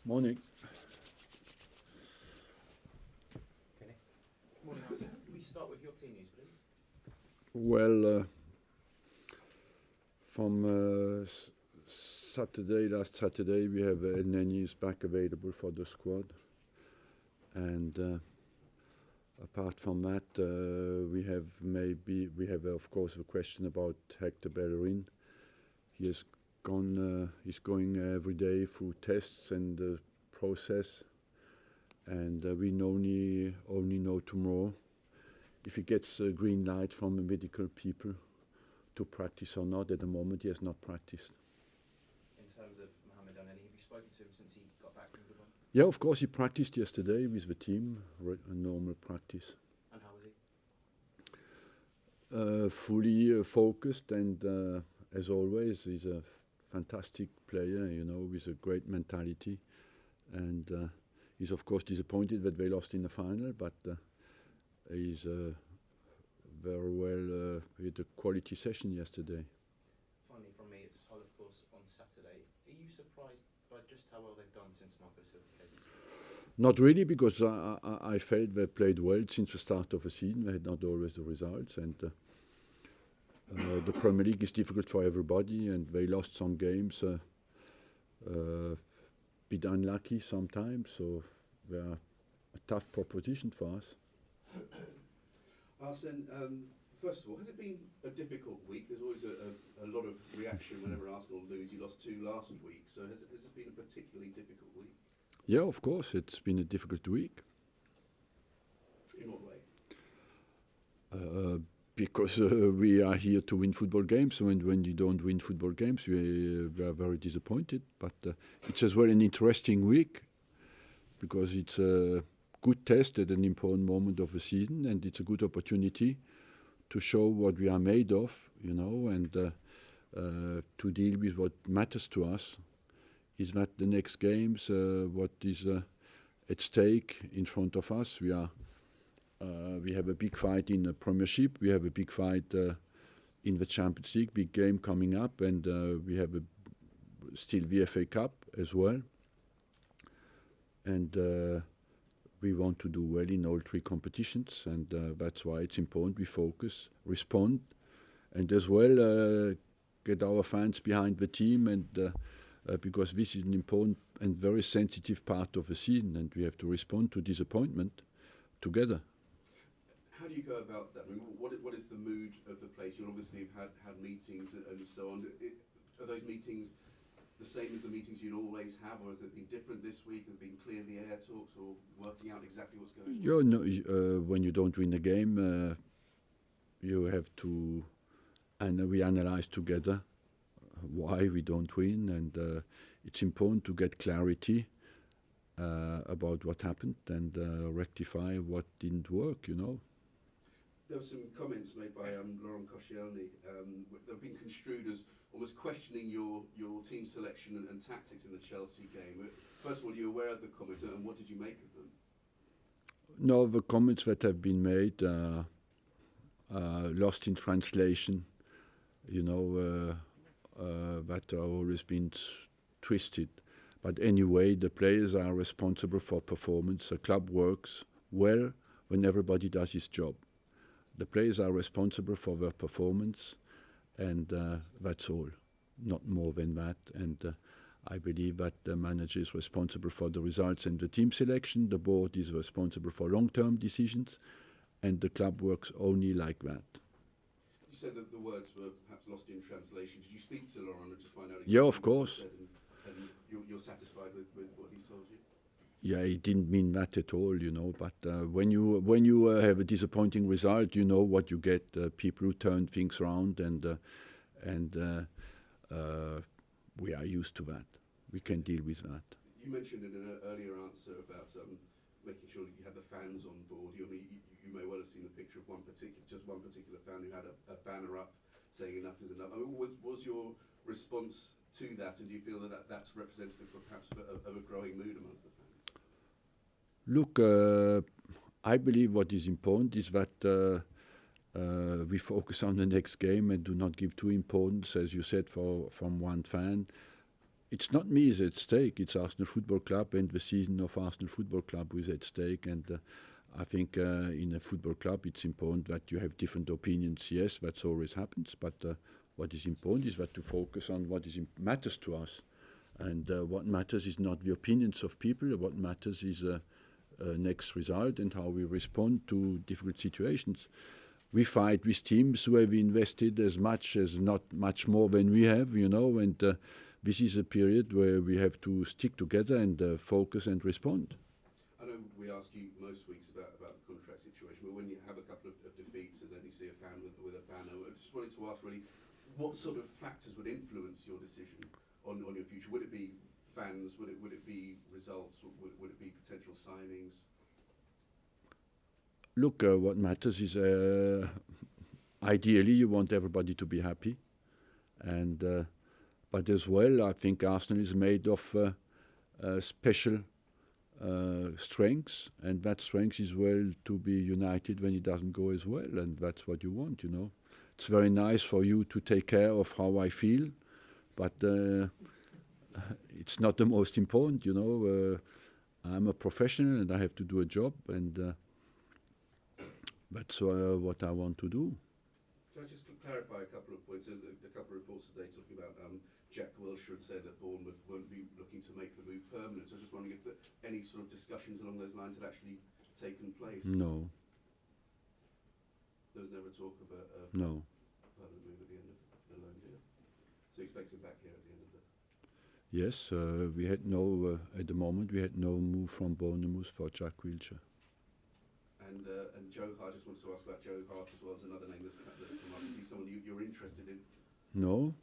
Morning. Morning, Arsene. Can we start with your team news, please? Well, from last Saturday, we have Neni is back available for the squad. And apart from that, we have of course a question about Hector Bellerin. He's going every day through tests and the process, and we only know tomorrow if he gets a green light from the medical people to practice or not. At the moment, he has not practiced. In terms of Mohamed Elneny, have you spoken to him since he got back from Dubai? Yeah, of course, he practiced yesterday with the team, a normal practice. And how was he? Fully focused, and as always, he's a fantastic player, with a great mentality. And he's of course disappointed that they lost in the final, but he's very well. He had a quality session yesterday. Finally, from me, it's Hull, of course, on Saturday. Are you surprised by just how well they've done since Marco Silva came in? Not really, because I felt they played well since the start of the season. They had not always the results, and the Premier League is difficult for everybody, and they lost some games, bit unlucky sometimes, so they are a tough proposition for us. Arsene, first of all, has it been a difficult week? There's always a lot of reaction whenever Arsenal lose. You lost 2 last week, so has it been a particularly difficult week? Yeah, of course, it's been a difficult week. In what way? Because we are here to win football games. When you don't win football games, we are very disappointed. But it's as well an interesting week, because it's a good test at an important moment of the season, and it's a good opportunity to show what we are made of, and to deal with what matters to us. Is that the next games, what is at stake in front of us? We have a big fight in the Premiership. We have a big fight in the Champions League, big game coming up, and we have still the FA Cup as well. And we want to do well in all 3 competitions, and that's why it's important we focus, respond, and as well get our fans behind the team, and because this is an important and very sensitive part of the season, and we have to respond to disappointment together. How do you go about that? I mean, what is the mood of the place? You obviously have had meetings and so on. Are those meetings the same as the meetings you'd always have, or has it been different this week? Has it been clear the air talks, or working out exactly what's going on? When you don't win a game, you have to, and we analyze together why we don't win, and it's important to get clarity about what happened and rectify what didn't work, There were some comments made by Laurent Koscielny that have been construed as almost questioning your team selection and tactics in the Chelsea game. First of all, are you aware of the comments, and what did you make of them? No, the comments that have been made lost in translation, that have always been twisted. But anyway, the players are responsible for performance. The club works well when everybody does his job. The players are responsible for their performance, and that's all, not more than that. And I believe that the manager is responsible for the results and the team selection. The board is responsible for long-term decisions, and the club works only like that. You said that the words were perhaps lost in translation. Did you speak to Laurent to find out exactly Yeah, of what course. he said, and you're satisfied with what he's told you? Yeah, he didn't mean that at all, But when you have a disappointing result, you know what you get. People who turn things around, and we are used to that. We can deal with that. You mentioned in an earlier answer about making sure that you have the fans on board. You may well have seen a picture of one particular fan who had a banner up saying enough is enough. I mean, was your response to that, and do you feel that that's representative perhaps of a growing mood amongst the fans? Look, I believe what is important is that we focus on the next game and do not give too importance, as you said, from one fan. It's not me is at stake. It's Arsenal Football Club and the season of Arsenal Football Club who is at stake. And I think in a football club it's important that you have different opinions. Yes, that always happens. But what is important is that to focus on what matters to us. And what matters is not the opinions of people. What matters is next result and how we respond to difficult situations. We fight with teams who have invested as much as not much more than we have, and this is a period where we have to stick together and focus and respond. I know we ask you most weeks about the contract situation, but when you have a couple of defeats and then you see a fan with a banner, I just wanted to ask really, what sort of factors would influence your decision on your future? Would it be fans? Would it be results? Would it be potential signings? Look, what matters is ideally you want everybody to be happy, and but as well I think Arsenal is made of special strengths, and that strength is well to be united when it doesn't go as well, and that's what you want. It's very nice for you to take care of how I feel, but it's not the most important. I'm a professional and I have to do a job, and that's what I want to do. Can I just clarify a couple of points? A couple of reports today talking about Jack Wilshere had said that Bournemouth won't be looking to make the move permanent. So I was just wondering if any sort of discussions along those lines had actually taken place. No. There was never talk of a No. permanent move at the end of the loan deal. So you expect him back here at the end of the... Yes, we had no, at the moment, we had no move from Bournemouth for Jack Wilshere. And Joe Hart, I just wanted to ask about Joe Hart as well as another name that's come up. Is he someone you're interested in? No.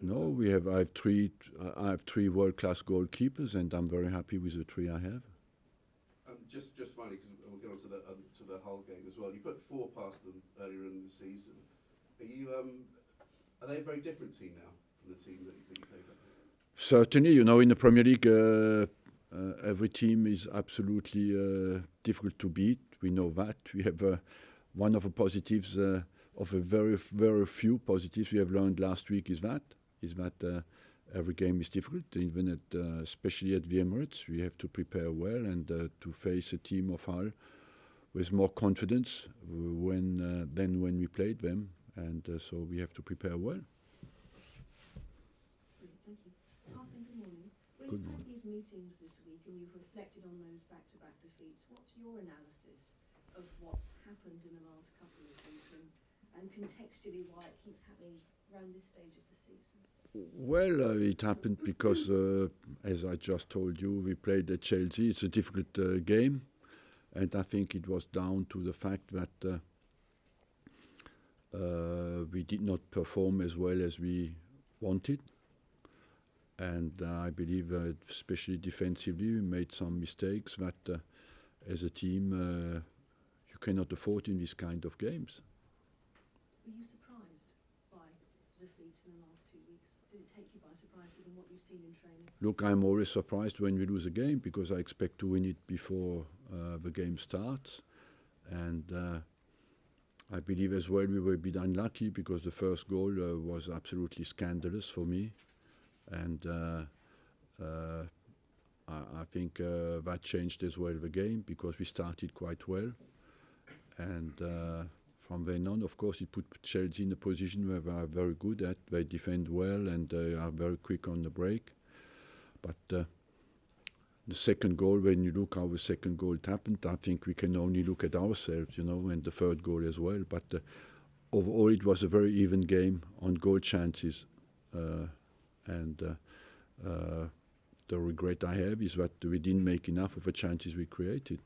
No, I have three world-class goalkeepers, and I'm very happy with the three I have. Just finally, because we'll get on to the Hull game as well. You put 4 past them earlier in the season. Are they a very different team now from the team that you played with? Certainly, in the Premier League, every team is absolutely difficult to beat. We know that. We have one of the positives, of a very, very few positives we have learned last week is that every game is difficult, even especially at the Emirates. We have to prepare well and to face a team of Hull with more confidence than when we played them, and so we have to prepare well. Thank you. Arsene, good morning. Good We've morning. had these meetings this week and you've reflected on those back-to-back defeats. What's your analysis of what's happened in the last couple of weeks and contextually why it keeps happening around this stage of the season? Well, it happened because, as I just told you, we played at Chelsea. It's a difficult game, and I think it was down to the fact that we did not perform as well as we wanted. And I believe, especially defensively, we made some mistakes that, as a team, you cannot afford in these kind of games. Were you surprised by defeats in the last 2 weeks? Did it take you by surprise given what you've seen in training? Look, I'm always surprised when we lose a game because I expect to win it before the game starts. And I believe as well we were a bit unlucky because the first goal was absolutely scandalous for me. And I think that changed as well the game because we started quite well. And from then on, of course, it put Chelsea in a position where they are very good at. They defend well and they are very quick on the break. But the second goal, when you look how the second goal happened, I think we can only look at ourselves, and the third goal as well. But overall, it was a very even game on goal chances. And the regret I have is that we didn't make enough of the chances we created.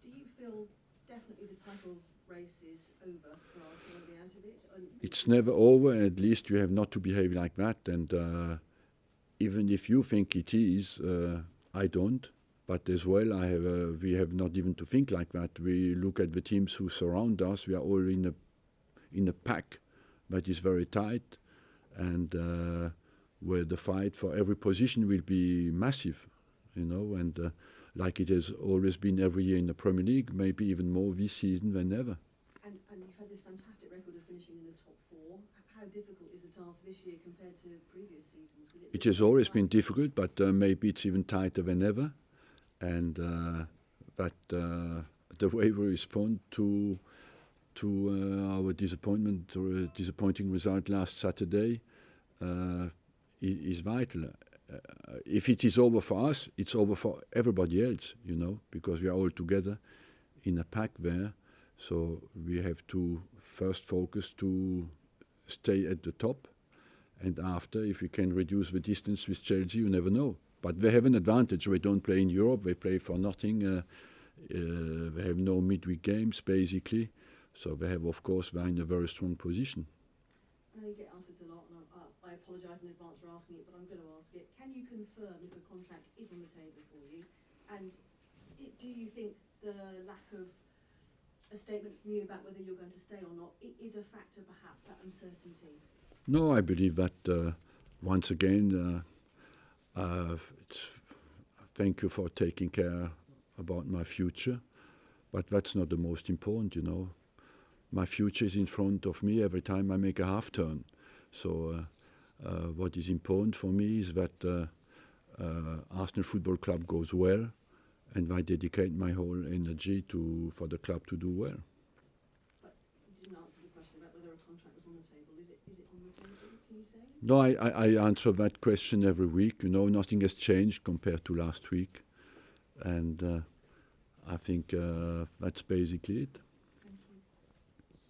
Do you feel definitely the title race is over for Arsenal to be out of it? It's never over, at least you have not to behave like that. And even if you think it is, I don't. But as well, we have not even to think like that. We look at the teams who surround us. We are all in a pack that is very tight, and where the fight for every position will be massive, and like it has always been every year in the Premier League, maybe even more this season than ever. And you've had this fantastic record of finishing finishing in the top four. How difficult is the task this year compared to previous seasons? It has always been difficult, but maybe it's even tighter than ever. And the way we respond to our disappointment or disappointing result last Saturday is vital. If it is over for us, it's over for everybody else, you know, because we are all together in a pack there. So we have to first focus to stay at the top, and after, if we can reduce the distance with Chelsea, you never know. But they have an advantage. They don't play in Europe. They play for nothing. They have no midweek games, basically. So they have, of course, they're in a very strong position. I know you get asked this a lot, and I apologise in advance for asking it, but I'm going to ask it. Can you confirm if a contract is on the table for you? And do you think the lack of a statement from you about whether you're going to stay or not is a factor, perhaps, that uncertainty? No, I believe that once again, thank you for taking care about my future, but that's not the most important, you know. My future is in front of me every time I make a half turn. So what is important for me is that Arsenal Football Club goes well, and I dedicate my whole energy for the club to do well. But you didn't answer the question about whether a contract was on the table. Is it on the table, can you say? No, I answer that question every week. You know, nothing has changed compared to last week. And I think that's basically it. Thank you.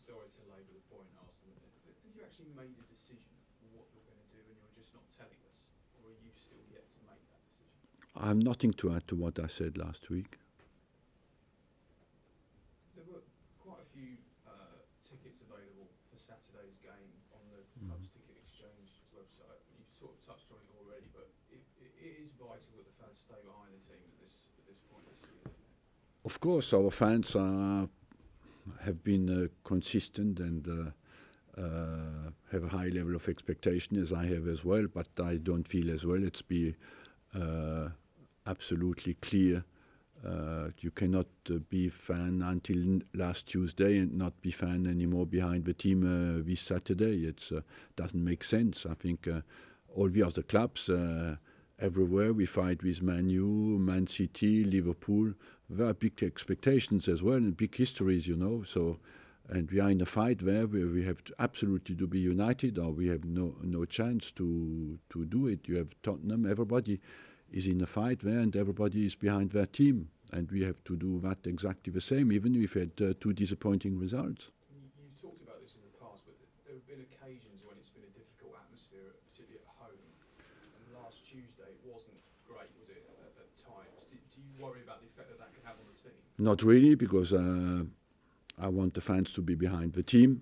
Sorry to labour the point, Arsene. Have you actually made a decision on what you're going to do and you're just not telling us? Or are you still yet to make that decision? I have nothing to add to what I said last week. There were quite a few tickets available for Saturday's game on the club's ticket exchange website. You've sort of touched on it already, but it is vital that the fans stay behind the team at this point this year. Of course, our fans have been consistent and have a high level of expectation, as I have as well, but I don't feel as well. Let's be absolutely clear. You cannot be fan until last Tuesday and not be fan anymore behind the team this Saturday. It doesn't make sense. I think all the other clubs, everywhere we fight with Man U, Man City, Liverpool. There are big expectations as well and big histories, you know. So, and we are in a fight there where we have to absolutely to be united, or we have no chance to do it. You have Tottenham. Everybody is in a fight there, and everybody is behind their team, and we have to do that exactly the same, even if we had two disappointing results. You've talked about this in the past, but there have been occasions when it's been a difficult atmosphere, particularly at home. And last Tuesday it wasn't great, was it, at times? Do you worry about the effect that could have on the team? Not really, because I want the fans to be behind the team,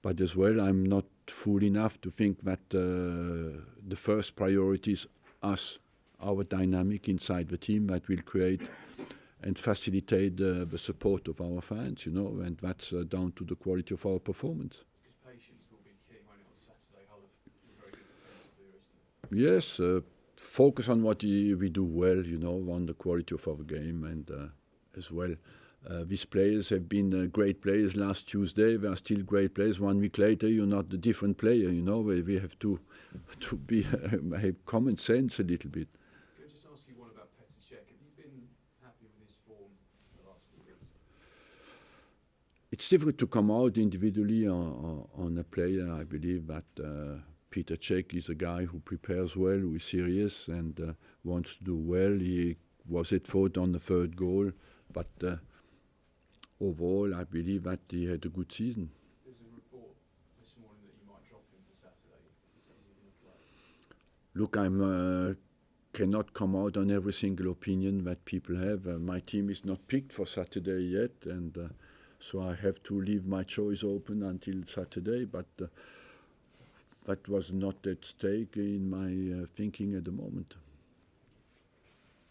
but as well I'm not fool enough to think that the first priority is us, our dynamic inside the team that will create and facilitate the support of our fans, you know, and that's down to the quality of our performance. Because patience will be key, won't it, on Saturday? Hull have been very good defensively recently. Yes, focus on what we do well, you know, on the quality of our game, and as well. These players have been great players last Tuesday. They are still great players. 1 week later, you're not a different player, you know. We have to be have common sense a little bit. Can I just ask you one about Petr Cech? Have you been happy with his form the last few weeks? It's difficult to come out individually on a player. I believe that Petr Cech is a guy who prepares well, who is serious and wants to do well. He was at fault on the third goal, but overall, I believe that he had a good season. There's a report this morning that you might drop him for Saturday. Is he going to play? Look, I cannot come out on every single opinion that people have. My team is not picked for Saturday yet, and so I have to leave my choice open until Saturday, but that was not at stake in my thinking at the moment.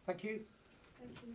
Thank you. Thank you.